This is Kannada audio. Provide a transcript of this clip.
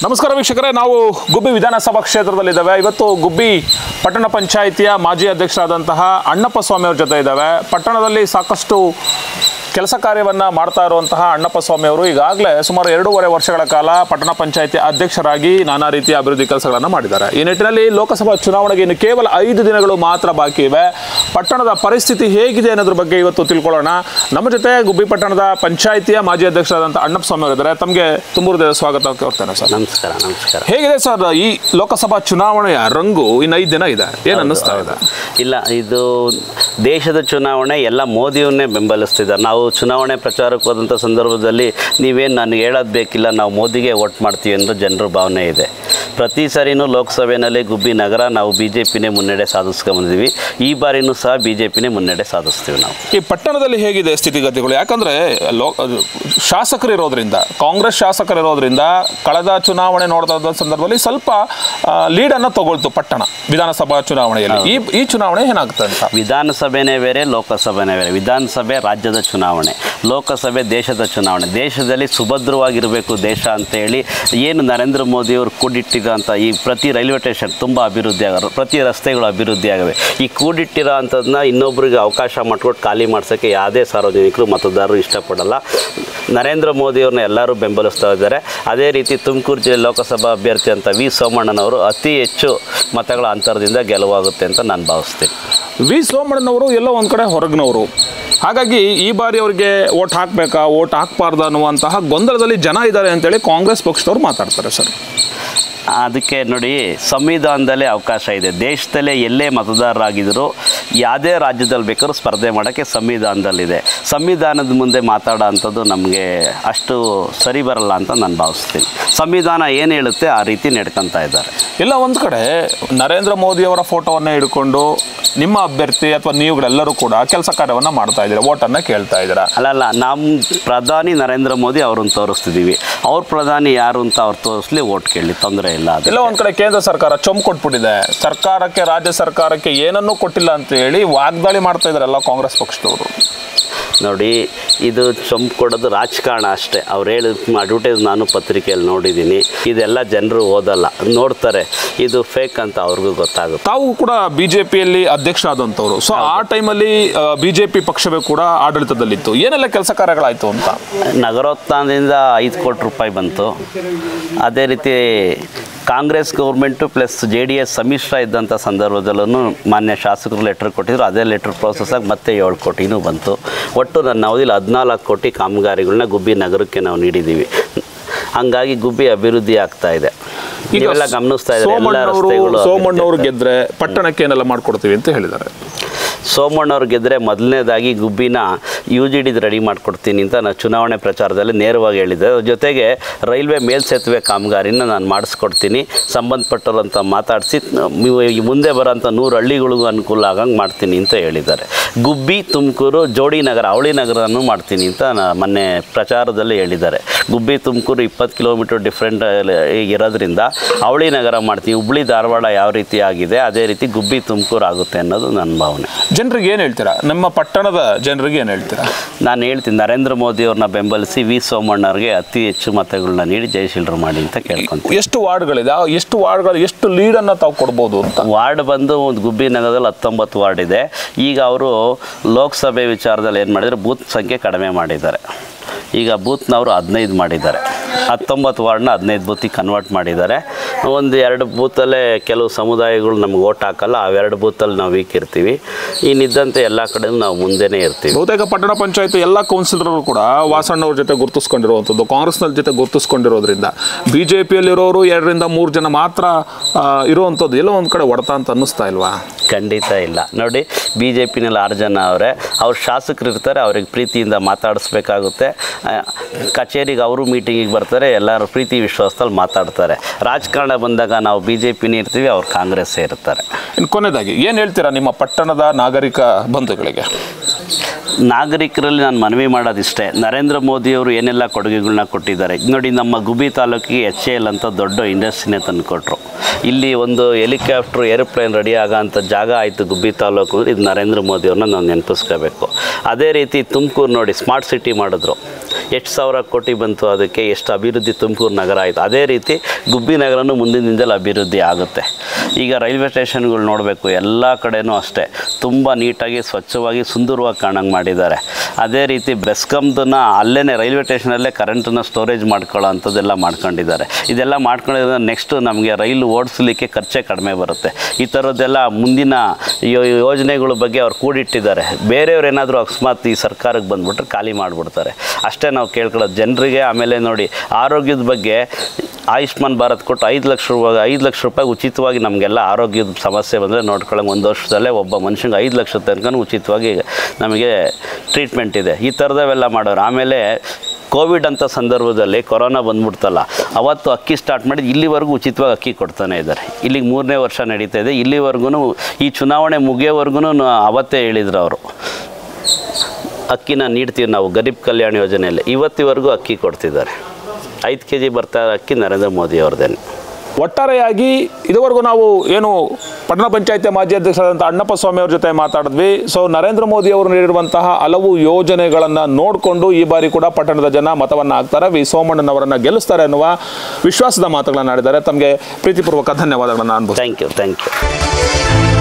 ನಮಸ್ಕಾರ ವೀಕ್ಷಕರೇ, ನಾವು ಗುಬ್ಬಿ ವಿಧಾನಸಭಾ ಕ್ಷೇತ್ರದಲ್ಲಿದ್ದೇವೆ. ಇವತ್ತು ಗುಬ್ಬಿ ಪಟ್ಟಣ ಪಂಚಾಯಿತಿಯ ಮಾಜಿ ಅಧ್ಯಕ್ಷರಾದಂತಹ ಅಣ್ಣಪ್ಪ ಸ್ವಾಮಿ ಅವರ ಜೊತೆ ಇದ್ದಾವೆ. ಪಟ್ಟಣದಲ್ಲಿ ಸಾಕಷ್ಟು ಕೆಲಸ ಕಾರ್ಯವನ್ನು ಮಾಡ್ತಾ ಇರುವಂತಹ ಅಣ್ಣಪ್ಪ ಸ್ವಾಮಿ ಅವರು ಈಗಾಗಲೇ ಸುಮಾರು 2.5 ವರ್ಷಗಳ ಕಾಲ ಪಟ್ಟಣ ಪಂಚಾಯಿತಿ ಅಧ್ಯಕ್ಷರಾಗಿ ನಾನಾ ರೀತಿಯ ಅಭಿವೃದ್ಧಿ ಕೆಲಸಗಳನ್ನು ಮಾಡಿದ್ದಾರೆ. ಈ ನಿಟ್ಟಿನಲ್ಲಿ ಲೋಕಸಭಾ ಚುನಾವಣೆಗೆ ಇನ್ನು ಕೇವಲ 5 ದಿನಗಳು ಮಾತ್ರ ಬಾಕಿ ಇವೆ. ಪಟ್ಟಣದ ಪರಿಸ್ಥಿತಿ ಹೇಗಿದೆ ಅನ್ನೋದ್ರ ಬಗ್ಗೆ ಇವತ್ತು ತಿಳ್ಕೊಳ್ಳೋಣ. ನಮ್ಮ ಜೊತೆ ಗುಬ್ಬಿ ಪಟ್ಟಣದ ಪಂಚಾಯಿತಿಯ ಮಾಜಿ ಅಧ್ಯಕ್ಷರಾದಂಥ ಅಣ್ಣಪ್ಪ ಸ್ವಾಮಿ ಅವರಿದ್ದಾರೆ. ತಮಗೆ ತುಂಬುವುದೇ ಸ್ವಾಗತ ಕೋರ್ತೇನೆ ಸರ್. ನಮಸ್ಕಾರ. ಹೇಗಿದೆ ಸರ್ ಈ ಲೋಕಸಭಾ ಚುನಾವಣೆಯ ರಂಗು? ಇನ್ನು 5 ದಿನ ಇದೆ, ಏನು ಅನ್ನಿಸ್ತಾ ಇದೆ? ಇಲ್ಲ, ಇದು ದೇಶದ ಚುನಾವಣೆ, ಎಲ್ಲ ಮೋದಿಯನ್ನೇ ಬೆಂಬಲಿಸ್ತಿದ್ದಾರೆ. ನಾವು ಚುನಾವಣೆ ಪ್ರಚಾರಕ್ಕೆ ಹೋದಂಥ ಸಂದರ್ಭದಲ್ಲಿ ನೀವೇನು ನನಗೆ ಹೇಳೋದು ಬೇಕಿಲ್ಲ, ನಾವು ಮೋದಿಗೆ ವೋಟ್ ಮಾಡ್ತೀವಿ ಅನ್ನೋ ಜನರ ಭಾವನೆ ಇದೆ. ಪ್ರತಿ ಸಾರಿನೂ ಲೋಕಸಭೆಯಲ್ಲಿ ಗುಬ್ಬಿ ನಗರ ನಾವು BJPನೇ ಮುನ್ನಡೆ ಸಾಧಿಸ್ಕೊಂಡ್ಬಂದಿದ್ವಿ. ಈ ಬಾರಿನೂ ಸಹ BJPನೇ ಮುನ್ನಡೆ ಸಾಧಿಸ್ತೀವಿ ನಾವು. ಈ ಪಟ್ಟಣದಲ್ಲಿ ಹೇಗಿದೆ ಸ್ಥಿತಿಗತಿಗಳು? ಯಾಕಂದರೆ ಶಾಸಕರು ಇರೋದ್ರಿಂದ, ಕಾಂಗ್ರೆಸ್ ಶಾಸಕರು ಇರೋದ್ರಿಂದ ಕಳೆದ ಚುನಾವಣೆ ನೋಡ್ತಾ ಸಂದರ್ಭದಲ್ಲಿ ಸ್ವಲ್ಪ ಲೀಡನ್ನು ತಗೊಳ್ತು ಪಟ್ಟಣ ವಿಧಾನಸಭಾ ಚುನಾವಣೆಯಲ್ಲಿ. ಈ ಚುನಾವಣೆ ಏನಾಗುತ್ತೆ ಅಂತ? ವಿಧಾನಸಭೆನೇ ಬೇರೆ, ಲೋಕಸಭೆನೇ ಬೇರೆ. ವಿಧಾನಸಭೆ ರಾಜ್ಯದ ಚುನಾವಣೆ, ಲೋಕಸಭೆ ದೇಶದ ಚುನಾವಣೆ. ದೇಶದಲ್ಲಿ ಸುಭದ್ರವಾಗಿರಬೇಕು ದೇಶ ಅಂತೇಳಿ ಏನು ನರೇಂದ್ರ ಮೋದಿಯವರು ಕೂಡಿಟ್ಟಿರೋಂಥ ಈ ಪ್ರತಿ ರೈಲ್ವೆ ಸ್ಟೇಷನ್ ತುಂಬ ಅಭಿವೃದ್ಧಿ ಆಗೋರು, ಪ್ರತಿ ರಸ್ತೆಗಳು ಅಭಿವೃದ್ಧಿ ಆಗಿವೆ. ಈ ಕೂಡಿಟ್ಟಿರೋ ಅಂಥದ್ದನ್ನ ಇನ್ನೊಬ್ಬರಿಗೆ ಅವಕಾಶ ಮಾಡಿಕೊಟ್ಟು ಖಾಲಿ ಮಾಡ್ಸೋಕ್ಕೆ ಯಾವುದೇ ಸಾರ್ವಜನಿಕರು ಮತದಾರರು ಇಷ್ಟಪಡಲ್ಲ. ನರೇಂದ್ರ ಮೋದಿಯವ್ರನ್ನ ಎಲ್ಲರೂ ಬೆಂಬಲಿಸ್ತಾ ಇದ್ದಾರೆ. ಅದೇ ರೀತಿ ತುಮಕೂರು ಜಿಲ್ಲೆ ಲೋಕಸಭಾ ಅಭ್ಯರ್ಥಿ ಅಂತ ವಿ ಸೋಮಣ್ಣನವರು ಅತಿ ಹೆಚ್ಚು ಮತಗಳ ಅಂತರದಿಂದ ಗೆಲುವಾಗುತ್ತೆ ಅಂತ ನಾನು ಭಾವಿಸ್ತೀನಿ. ವಿ ಸೋಮಣ್ಣನವರು ಎಲ್ಲೋ ಒಂದು ಕಡೆ ಹೊರಗಿನವರು, ಹಾಗಾಗಿ ಈ ಬಾರಿ ಅವರಿಗೆ ವೋಟ್ ಹಾಕಬೇಕಾ ವೋಟ್ ಹಾಕಬಾರ್ದು ಅನ್ನುವಂತಹ ಗೊಂದಲದಲ್ಲಿ ಜನ ಇದ್ದಾರೆ ಅಂತೇಳಿ ಕಾಂಗ್ರೆಸ್ ಪಕ್ಷದವ್ರು ಮಾತಾಡ್ತಾರೆ ಸರ್. ಅದಕ್ಕೆ ನೋಡಿ, ಸಂವಿಧಾನದಲ್ಲೇ ಅವಕಾಶ ಇದೆ. ದೇಶದಲ್ಲೇ ಎಲ್ಲೇ ಮತದಾರರಾಗಿದ್ದರೂ ಯಾವುದೇ ರಾಜ್ಯದಲ್ಲಿ ಬೇಕಾದ್ರೂ ಸ್ಪರ್ಧೆ ಮಾಡೋಕ್ಕೆ ಸಂವಿಧಾನದಲ್ಲಿದೆ. ಸಂವಿಧಾನದ ಮುಂದೆ ಮಾತಾಡೋ ಅಂಥದ್ದು ನಮಗೆ ಅಷ್ಟು ಸರಿ ಬರಲ್ಲ ಅಂತ ನಾನು ಭಾವಿಸ್ತೀನಿ. ಸಂವಿಧಾನ ಏನು ಹೇಳುತ್ತೆ ಆ ರೀತಿ ನಡ್ಕೊತಾ ಇದ್ದಾರೆ. ಎಲ್ಲ ಒಂದು ಕಡೆ ನರೇಂದ್ರ ಮೋದಿಯವರ ಫೋಟೋವನ್ನೇ ಹಿಡ್ಕೊಂಡು ನಿಮ್ಮ ಅಭ್ಯರ್ಥಿ ಅಥವಾ ನೀವುಗಳೆಲ್ಲರೂ ಕೂಡ ಕೆಲಸ ಕಾರ್ಯವನ್ನು ಮಾಡ್ತಾ ಇದ್ದೀರಾ, ಓಟನ್ನು ಕೇಳ್ತಾ ಇದ್ದೀರಾ. ಅಲ್ಲಲ್ಲ, ನಮ್ಮ ಪ್ರಧಾನಿ ನರೇಂದ್ರ ಮೋದಿ ಅವ್ರನ್ನ ತೋರಿಸ್ತಿದ್ದೀವಿ. ಅವ್ರ ಪ್ರಧಾನಿ ಯಾರು ಅಂತ ಅವ್ರು ತೋರಿಸ್ಲಿ, ಓಟ್ ಕೇಳಿ, ತೊಂದರೆ ಇಲ್ಲ. ಎಲ್ಲ ಒಂದು ಕಡೆ ಕೇಂದ್ರ ಸರ್ಕಾರ ಚೊಂಬು ಕೊಟ್ಬಿಟ್ಟಿದೆ, ಸರ್ಕಾರಕ್ಕೆ ರಾಜ್ಯ ಸರ್ಕಾರಕ್ಕೆ ಏನನ್ನೂ ಕೊಟ್ಟಿಲ್ಲ ಅಂತ ಹೇಳಿ ವಾಗ್ದಾಳಿ ಮಾಡ್ತಾ ಇದ್ದಾರಲ್ಲ ಕಾಂಗ್ರೆಸ್ ಪಕ್ಷದವರು. ನೋಡಿ, ಇದು ಚೊಂಬು ಕೊಡೋದು ರಾಜಕಾರಣ ಅಷ್ಟೇ. ಅವ್ರು ಹೇಳಿದ ಅಡ್ವರ್ಟೈಸ್ ನಾನು ಪತ್ರಿಕೆಯಲ್ಲಿ ನೋಡಿದ್ದೀನಿ. ಇದೆಲ್ಲ ಜನರು ಓದಲ್ಲ, ನೋಡ್ತಾರೆ. ಇದು ಫೇಕ್ ಅಂತ ಅವ್ರಿಗೂ ಗೊತ್ತಾಗುತ್ತೆ. ತಾವು ಕೂಡ BJPಯಲ್ಲಿ ಅಧ್ಯಕ್ಷರಾದಂಥವ್ರು. ಸೊ ಆ ಟೈಮಲ್ಲಿ BJP ಪಕ್ಷವೇ ಕೂಡ ಆಡಳಿತದಲ್ಲಿತ್ತು. ಏನೆಲ್ಲ ಕೆಲಸ ಕಾರ್ಯಗಳಾಯಿತು ಅಂತ? ನಗರೋತ್ಥಾನದಿಂದ 5 ಕೋಟಿ ರೂಪಾಯಿ ಬಂತು. ಅದೇ ರೀತಿ ಕಾಂಗ್ರೆಸ್ ಗೌರ್ಮೆಂಟು ಪ್ಲಸ್ JDS ಸಮ್ಮಿಶ್ರ ಇದ್ದಂಥ ಸಂದರ್ಭದಲ್ಲೂ ಮಾನ್ಯ ಶಾಸಕರು ಲೆಟ್ರ್ ಕೊಟ್ಟಿದ್ರು. ಅದೇ ಲೆಟ್ರ್ ಪ್ರೋಸೆಸ್ಸಾಗಿ ಮತ್ತೆ 7 ಕೋಟಿನೂ ಬಂತು. ಒಟ್ಟು ನನ್ನ ಅವಧಿಯಲ್ಲಿ 14 ಕೋಟಿ ಕಾಮಗಾರಿಗಳನ್ನ ಗುಬ್ಬಿ ನಗರಕ್ಕೆ ನಾವು ನೀಡಿದ್ದೀವಿ. ಹಂಗಾಗಿ ಗುಬ್ಬಿ ಅಭಿವೃದ್ಧಿ ಆಗ್ತಾ ಇದೆ. ಇವೆಲ್ಲ ಗಮನಿಸ್ತಾ ಇದ್ದಾರೆ. ಸೋಮಣ್ಣವರು ಗೆದ್ರೆ ಪಟ್ಟಣಕ್ಕೆ ಏನೆಲ್ಲ ಮಾಡ್ಕೊಡ್ತೀವಿ ಅಂತ ಹೇಳಿದ್ದಾರೆ. ಸೋಮಣ್ಣವ್ರು ಗೆದ್ದರೆ ಮೊದಲನೇದಾಗಿ ಗುಬ್ಬಿನ UGD ರೆಡಿ ಮಾಡಿಕೊಡ್ತೀನಿ ಅಂತ ನಾನು ಚುನಾವಣೆ ಪ್ರಚಾರದಲ್ಲಿ ನೇರವಾಗಿ ಹೇಳಿದ್ದೆ. ಜೊತೆಗೆ ರೈಲ್ವೆ ಮೇಲ್ಸೇತುವೆ ಕಾಮಗಾರಿನ ನಾನು ಮಾಡಿಸ್ಕೊಡ್ತೀನಿ, ಸಂಬಂಧಪಟ್ಟರಂತ ಮಾತಾಡಿಸಿ ಮುಂದೆ ಬರೋಂಥ 100 ಹಳ್ಳಿಗಳಿಗೂ ಅನುಕೂಲ ಆಗಂಗೆ ಮಾಡ್ತೀನಿ ಅಂತ ಹೇಳಿದ್ದಾರೆ. ಗುಬ್ಬಿ ತುಮಕೂರು ಜೋಡಿ ನಗರ, ಅವಳಿ ನಗರನೂ ಮಾಡ್ತೀನಿ ಅಂತ ಮೊನ್ನೆ ಪ್ರಚಾರದಲ್ಲಿ ಹೇಳಿದ್ದಾರೆ. ಗುಬ್ಬಿ ತುಮಕೂರು 20 ಕಿಲೋಮೀಟರ್ ಡಿಫ್ರೆಂಟ್ ಇರೋದ್ರಿಂದ ಅವಳಿ ನಗರ ಮಾಡ್ತೀನಿ. ಹುಬ್ಳಿ ಧಾರವಾಡ ಯಾವ ರೀತಿ ಆಗಿದೆ ಅದೇ ರೀತಿ ಗುಬ್ಬಿ ತುಮಕೂರು ಆಗುತ್ತೆ ಅನ್ನೋದು ನನ್ನ ಭಾವನೆ. ಜನರಿಗೆ ಏನು ಹೇಳ್ತೀರಾ? ನಮ್ಮ ಪಟ್ಟಣದ ಜನರಿಗೆ ಏನು ಹೇಳ್ತೀರಾ? ನಾನು ಹೇಳ್ತೀನಿ, ನರೇಂದ್ರ ಮೋದಿ ಅವ್ರನ್ನ ಬೆಂಬಲಿಸಿ ವಿ ಸೋಮಣ್ಣವ್ರಿಗೆ ಅತಿ ಹೆಚ್ಚು ಮತಗಳನ್ನ ನೀಡಿ ಜಯಶೀಲರು ಮಾಡಿ ಅಂತ ಕೇಳ್ಕೊಂತೀವಿ. ಎಷ್ಟು ವಾರ್ಡ್ಗಳಿದೆ? ಎಷ್ಟು ವಾರ್ಡ್ಗಳು, ಎಷ್ಟು ಲೀಡನ್ನು ತಾವು ಕೊಡ್ಬೋದು ಅಂತ? ವಾರ್ಡ್ ಬಂದು ಒಂದು ಗುಬ್ಬಿ ನಗರದಲ್ಲಿ 19 ವಾರ್ಡ್ ಇದೆ. ಈಗ ಅವರು ಲೋಕಸಭೆ ವಿಚಾರದಲ್ಲಿ ಏನು ಮಾಡಿದರೆ ಬೂತ್ ಸಂಖ್ಯೆ ಕಡಿಮೆ ಮಾಡಿದ್ದಾರೆ. ಈಗ ಬೂತ್ನವರು 15 ಮಾಡಿದ್ದಾರೆ. 19 ವಾರ್ಡ್ನ 15 ಬೂತಿಗೆ ಕನ್ವರ್ಟ್ ಮಾಡಿದ್ದಾರೆ. 1-2 ಬೂತಲ್ಲೇ ಕೆಲವು ಸಮುದಾಯಗಳು ನಮ್ಗೆ ಓಟ್ ಹಾಕಲ್ಲ, ಅವೆರಡು ಬೂತಲ್ಲಿ ನಾವು ವೀಕ್ ಇರ್ತೀವಿ. ಇನ್ನಿದ್ದಂತೆ ಎಲ್ಲ ಕಡೆಯೂ ನಾವು ಮುಂದೆನೇ ಇರ್ತೀವಿ. ಬಹುತೇಕ ಪಟ್ಟಣ ಪಂಚಾಯತ್ ಎಲ್ಲ ಕೌನ್ಸಿಲರ್ಗಳು ಕೂಡ ವಾಸಣ್ಣವ್ರ ಜೊತೆ ಗುರುತಿಸ್ಕೊಂಡಿರುವಂಥದ್ದು, ಕಾಂಗ್ರೆಸ್ನ ಜೊತೆ ಗುರುತಿಸ್ಕೊಂಡಿರೋದ್ರಿಂದ BJPಯಲ್ಲಿರೋರು 2-3 ಜನ ಮಾತ್ರ ಇರುವಂಥದ್ದು ಎಲ್ಲೋ ಒಂದು ಕಡೆ ಹೊಡೆತ ಅಂತ ಅನ್ನಿಸ್ತಾ ಇಲ್ವಾ? ಖಂಡಿತ ಇಲ್ಲ. ನೋಡಿ, BJPನಲ್ಲಿ 6 ಜನ ಅವರೇ, ಅವ್ರು ಶಾಸಕರು ಇರ್ತಾರೆ, ಅವ್ರಿಗೆ ಪ್ರೀತಿಯಿಂದ ಮಾತಾಡಿಸ್ಬೇಕಾಗುತ್ತೆ. ಕಚೇರಿಗೆ ಅವರು ಮೀಟಿಂಗಿಗೆ ಬರ್ತಾರೆ, ಎಲ್ಲರೂ ಪ್ರೀತಿ ವಿಶ್ವಾಸದಲ್ಲಿ ಮಾತಾಡ್ತಾರೆ. ರಾಜಕಾರಣ ಬಂದಾಗ ನಾವು BJPನೇ ಇರ್ತೀವಿ, ಅವ್ರು ಕಾಂಗ್ರೆಸ್ಸೇ ಇರ್ತಾರೆ. ಇನ್ನು ಕೊನೆಯದಾಗಿ ಏನು ಹೇಳ್ತೀರಾ ನಿಮ್ಮ ಪಟ್ಟಣದ ನಾಗರಿಕ ಬಂಧುಗಳಿಗೆ? ನಾಗರಿಕರಲ್ಲಿ ನಾನು ಮನವಿ ಮಾಡೋದಿಷ್ಟೇ, ನರೇಂದ್ರ ಮೋದಿಯವರು ಏನೆಲ್ಲ ಕೊಡುಗೆಗಳನ್ನ ಕೊಟ್ಟಿದ್ದಾರೆ ನೋಡಿ. ನಮ್ಮ ಗುಬ್ಬಿ ತಾಲೂಕಿಗೆ HAL ಅಂತ ದೊಡ್ಡ ಇಂಡಸ್ಟ್ರಿನೇ ತಂದು ಕೊಟ್ಟರು. ಇಲ್ಲಿ ಒಂದು ಹೆಲಿಕಾಪ್ಟರ್ ಏರೋಪ್ಲೇನ್ ರೆಡಿ ಆಗೋಂಥ ಜಾಗ ಆಯಿತು ಗುಬ್ಬಿ ತಾಲೂಕು. ಇದು ನರೇಂದ್ರ ಮೋದಿಯವ್ರನ್ನ ನಾವು ನೆನಪಿಸ್ಕೋಬೇಕು. ಅದೇ ರೀತಿ ತುಮಕೂರು ನೋಡಿ, ಸ್ಮಾರ್ಟ್ ಸಿಟಿ ಮಾಡಿದ್ರು. ಎಷ್ಟು ಸಾವಿರ ಕೋಟಿ ಬಂತು, ಅದಕ್ಕೆ ಎಷ್ಟು ಅಭಿವೃದ್ಧಿ ತುಮಕೂರು ನಗರ ಆಯಿತು. ಅದೇ ರೀತಿ ಗುಬ್ಬಿ ನಗರನೂ ಮುಂದಿನ ದಿನದಲ್ಲಿ ಅಭಿವೃದ್ಧಿ ಆಗುತ್ತೆ. ಈಗ ರೈಲ್ವೆ ಸ್ಟೇಷನ್ಗಳು ನೋಡಬೇಕು, ಎಲ್ಲ ಕಡೆನೂ ಅಷ್ಟೇ ತುಂಬ ನೀಟಾಗಿ ಸ್ವಚ್ಛವಾಗಿ ಸುಂದರವಾಗಿ ಕಾಣಂಗೆ ಮಾಡಿದ್ದಾರೆ. ಅದೇ ರೀತಿ ಬೆಸ್ಕಾಮ್ದನ್ನ ಅಲ್ಲೇ ರೈಲ್ವೆ ಸ್ಟೇಷನಲ್ಲೇ ಕರೆಂಟನ್ನು ಸ್ಟೋರೇಜ್ ಮಾಡ್ಕೊಳ್ಳೋ ಅಂಥದ್ದೆಲ್ಲ ಮಾಡ್ಕೊಂಡಿದ್ದಾರೆ. ಇದೆಲ್ಲ ಮಾಡ್ಕೊಂಡಿದ್ರೆ ನೆಕ್ಸ್ಟು ನಮಗೆ ರೈಲು ಓಡಿಸ್ಲಿಕ್ಕೆ ಖರ್ಚೇ ಕಡಿಮೆ ಬರುತ್ತೆ. ಈ ಥರದ್ದೆಲ್ಲ ಮುಂದಿನ ಯೋಜನೆಗಳ ಬಗ್ಗೆ ಅವ್ರು ಕೂಡಿಟ್ಟಿದ್ದಾರೆ. ಬೇರೆಯವ್ರು ಏನಾದರೂ ಅಕಸ್ಮಾತ್ ಈ ಸರ್ಕಾರಕ್ಕೆ ಬಂದುಬಿಟ್ರೆ ಖಾಲಿ ಮಾಡಿಬಿಡ್ತಾರೆ. ಅಷ್ಟೇ ನಾವು ಕೇಳ್ಕೊಳ್ಳೋದು ಜನರಿಗೆ. ಆಮೇಲೆ ನೋಡಿ, ಆರೋಗ್ಯದ ಬಗ್ಗೆ ಆಯುಷ್ಮಾನ್ ಭಾರತ್ ಕೊಟ್ಟು 5 ಲಕ್ಷ ರೂಪಾಯಿ ಉಚಿತವಾಗಿ ನಮಗೆಲ್ಲ ಆರೋಗ್ಯದ ಸಮಸ್ಯೆ ಬಂದರೆ ನೋಡ್ಕೊಳ್ಳೋಂಗೆ 1 ವರ್ಷದಲ್ಲೇ ಒಬ್ಬ ಮನುಷ್ಯಂಗೆ 5 ಲಕ್ಷ ತನಕ ಉಚಿತವಾಗಿ ನಮಗೆ ಟ್ರೀಟ್ಮೆಂಟ್ ಇದೆ. ಈ ಥರದವೆಲ್ಲ ಮಾಡೋರು. ಆಮೇಲೆ ಕೋವಿಡ್ ಅಂತ ಸಂದರ್ಭದಲ್ಲಿ ಕೊರೋನಾ ಬಂದ್ಬಿಡ್ತಲ್ಲ, ಅವತ್ತು ಅಕ್ಕಿ ಸ್ಟಾರ್ಟ್ ಮಾಡಿ ಇಲ್ಲಿವರೆಗೂ ಉಚಿತವಾಗಿ ಅಕ್ಕಿ ಕೊಡ್ತಾನೆ ಇದ್ದಾರೆ. ಇಲ್ಲಿಗೆ 3ನೇ ವರ್ಷ ನಡೀತಾ ಇದೆ. ಇಲ್ಲಿವರೆಗೂ ಈ ಚುನಾವಣೆ ಮುಗಿಯೋವರೆಗೂ ಅವತ್ತೇ ಹೇಳಿದ್ರು ಅವರು, ಅಕ್ಕಿನ ನೀಡ್ತೀವಿ ನಾವು ಗರೀಬ್ ಕಲ್ಯಾಣ ಯೋಜನೆಯಲ್ಲಿ. ಇವತ್ತಿವರೆಗೂ ಅಕ್ಕಿ ಕೊಡ್ತಿದ್ದಾರೆ. 5 kg ಬರ್ತಾ ಅಕ್ಕಿ ನರೇಂದ್ರ ಮೋದಿ ಅವ್ರದ್ದೇನೆ. ಒಟ್ಟಾರೆಯಾಗಿ ಇದುವರೆಗೂ ನಾವು ಏನು ಪಟ್ಟಣ ಪಂಚಾಯತಿ ಮಾಜಿ ಅಧ್ಯಕ್ಷರಾದಂಥ ಅಣ್ಣಪ್ಪ ಸ್ವಾಮಿ ಅವ್ರ ಜೊತೆ ಮಾತಾಡಿದ್ವಿ. ಸೊ ನರೇಂದ್ರ ಮೋದಿ ಅವರು ನೀಡಿರುವಂತಹ ಹಲವು ಯೋಜನೆಗಳನ್ನು ನೋಡಿಕೊಂಡು ಈ ಬಾರಿ ಕೂಡ ಪಟ್ಟಣದ ಜನ ಮತವನ್ನು ಹಾಕ್ತಾರೆ, ವಿ ಸೋಮಣ್ಣನವರನ್ನು ಗೆಲ್ಲಿಸ್ತಾರೆ ಅನ್ನುವ ವಿಶ್ವಾಸದ ಮಾತುಗಳನ್ನು ಆಡಿದ್ದಾರೆ. ತಮಗೆ ಪ್ರೀತಿಪೂರ್ವಕ ಧನ್ಯವಾದಗಳನ್ನು ಅನುಭವಿಸಿ. Thank you.